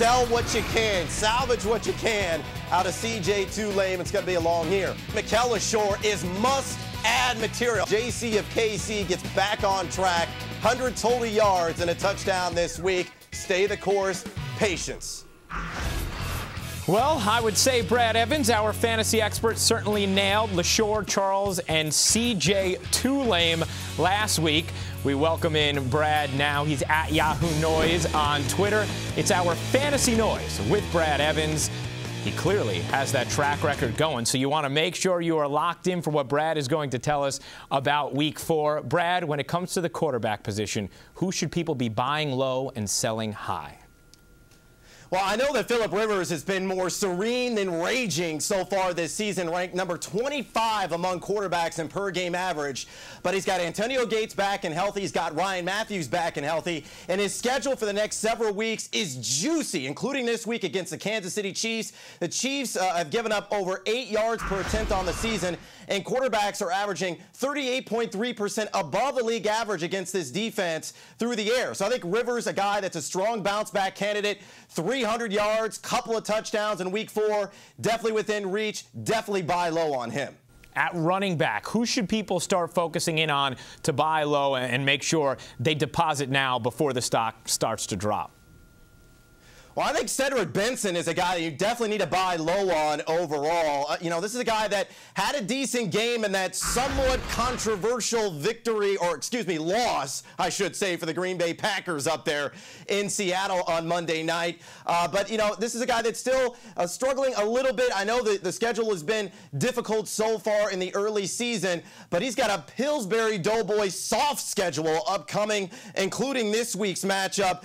sell what you can, salvage what you can out of CJ Tulane. It's going to be a long year. Mikel LaShore is must-add material. JC of KC gets back on track. 100 total yards and a touchdown this week. Stay the course. Patience. Well, I would say Brad Evans, our fantasy expert, certainly nailed LaShore, Charles, and CJ Tulane last week. We welcome in Brad now. He's at Yahoo Noise on Twitter. It's our Fantasy Noise with Brad Evans. He clearly has that track record going, so you want to make sure you are locked in for what Brad is going to tell us about Week 4. Brad, when it comes to the quarterback position, who should people be buying low and selling high? Well, I know that Phillip Rivers has been more serene than raging so far this season, ranked number 25 among quarterbacks in per-game average. But he's got Antonio Gates back and healthy. He's got Ryan Matthews back and healthy. And his schedule for the next several weeks is juicy, including this week against the Kansas City Chiefs. The Chiefs have given up over 8 yards per attempt on the season, and quarterbacks are averaging 38.3% above the league average against this defense through the air. So I think Rivers, a guy that's a strong bounce-back candidate, 300 yards, couple of touchdowns in Week 4, definitely within reach. Definitely buy low on him. At running back, who should people start focusing in on to buy low and make sure they deposit now before the stock starts to drop? Well, I think Cedric Benson is a guy that you definitely need to buy low on overall. This is a guy that had a decent game in that somewhat controversial victory, or loss, I should say, for the Green Bay Packers up there in Seattle on Monday night. But this is a guy that's still struggling a little bit. I know that the schedule has been difficult so far in the early season, but he's got a Pillsbury Doughboy soft schedule upcoming, including this week's matchup.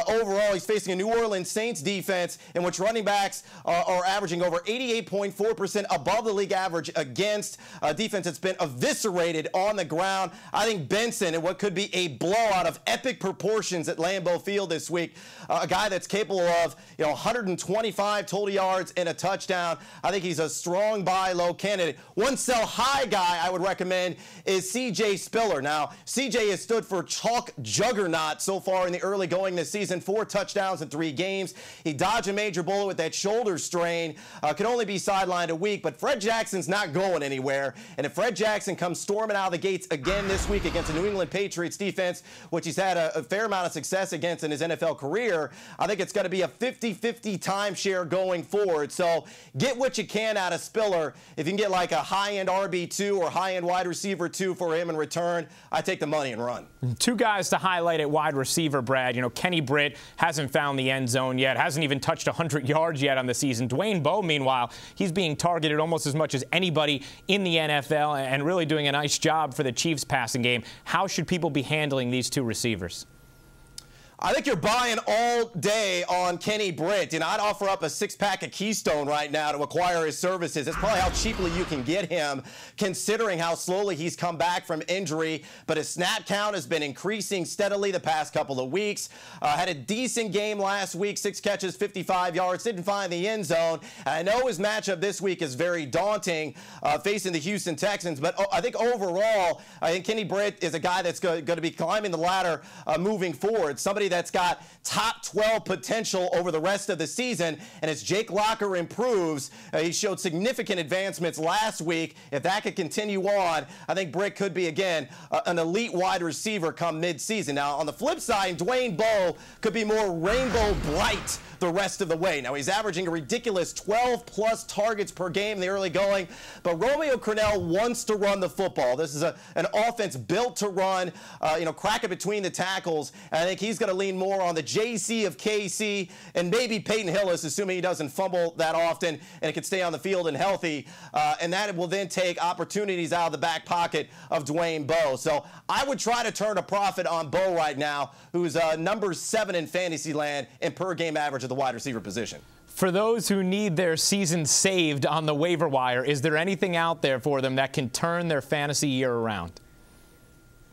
Overall, he's facing a New Orleans Saints defense in which running backs are averaging over 88.4% above the league average against a defense that's been eviscerated on the ground. I think Benson, in what could be a blowout of epic proportions at Lambeau Field this week, a guy that's capable of 125 total yards and a touchdown. I think he's a strong buy low candidate. One sell high guy I would recommend is CJ Spiller. Now, CJ has stood for chalk juggernaut so far in the early going this season, 4 touchdowns in 3 games. He dodged a major bullet with that shoulder strain. Can only be sidelined a week, but Fred Jackson's not going anywhere. And if Fred Jackson comes storming out of the gates again this week against the New England Patriots defense, which he's had a fair amount of success against in his NFL career, I think it's going to be a 50-50 timeshare going forward. So get what you can out of Spiller. If you can get like a high-end RB2 or high-end wide receiver 2 for him in return, I take the money and run. 2 guys to highlight at wide receiver, Brad. Kenny Britt hasn't found the end zone yet, hasn't even touched 100 yards yet on the season. Dwayne Bowe, meanwhile, he's being targeted almost as much as anybody in the NFL and really doing a nice job for the Chiefs passing game. How should people be handling these 2 receivers? I think you're buying all day on Kenny Britt. I'd offer up a 6-pack of Keystone right now to acquire his services. That's probably how cheaply you can get him, considering how slowly he's come back from injury. But his snap count has been increasing steadily the past couple of weeks. Had a decent game last week, 6 catches, 55 yards, didn't find the end zone. And I know his matchup this week is very daunting, facing the Houston Texans. But I think overall, I think Kenny Britt is a guy that's going to be climbing the ladder moving forward. Somebody that's got top 12 potential over the rest of the season. And as Jake Locker improves, he showed significant advancements last week. If that could continue on, I think Britt could be, again, an elite wide receiver come mid-season. Now, on the flip side, Dwayne Bowe could be more rainbow bright the rest of the way. Now, he's averaging a ridiculous 12-plus targets per game in the early going, but Romeo Crennel wants to run the football. This is an offense built to run, crack it between the tackles, and I think he's going to lean more on the JC of KC and maybe Peyton Hillis, assuming he doesn't fumble that often and can stay on the field and healthy, and that will then take opportunities out of the back pocket of Dwayne Bowe. So I would try to turn a profit on Bowe right now, who's number 7 in fantasy land in per-game average at the wide receiver position. For those who need their season saved on the waiver wire, is there anything out there for them that can turn their fantasy year around?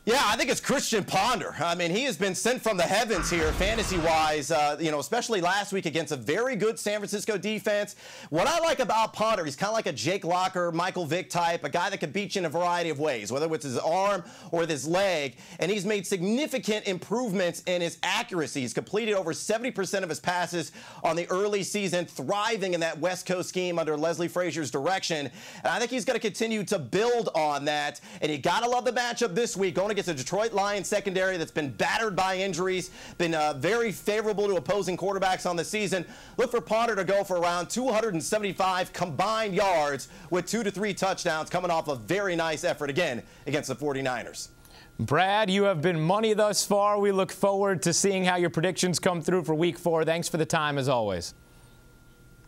Yeah, I think it's Christian Ponder. I mean, he has been sent from the heavens here, fantasy-wise, especially last week against a very good San Francisco defense. What I like about Ponder, he's kind of like a Jake Locker, Michael Vick type, a guy that can beat you in a variety of ways, whether it's his arm or with his leg, and he's made significant improvements in his accuracy. He's completed over 70% of his passes on the early season, thriving in that West Coast scheme under Leslie Frazier's direction, and I think he's going to continue to build on that, and you got to love the matchup this week, going against a Detroit Lions secondary that's been battered by injuries, been very favorable to opposing quarterbacks on the season. Look for Ponder to go for around 275 combined yards with 2 to 3 touchdowns, coming off a very nice effort again against the 49ers. Brad, you have been money thus far. We look forward to seeing how your predictions come through for Week 4. Thanks for the time, as always.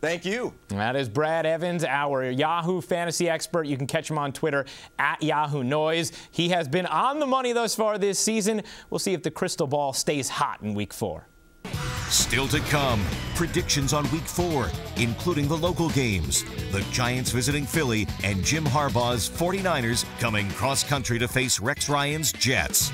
Thank you. That is Brad Evans, our Yahoo fantasy expert. You can catch him on Twitter at Yahoo Noise. He has been on the money thus far this season. We'll see if the crystal ball stays hot in Week 4. Still to come, predictions on Week 4, including the local games, the Giants visiting Philly, and Jim Harbaugh's 49ers coming cross-country to face Rex Ryan's Jets.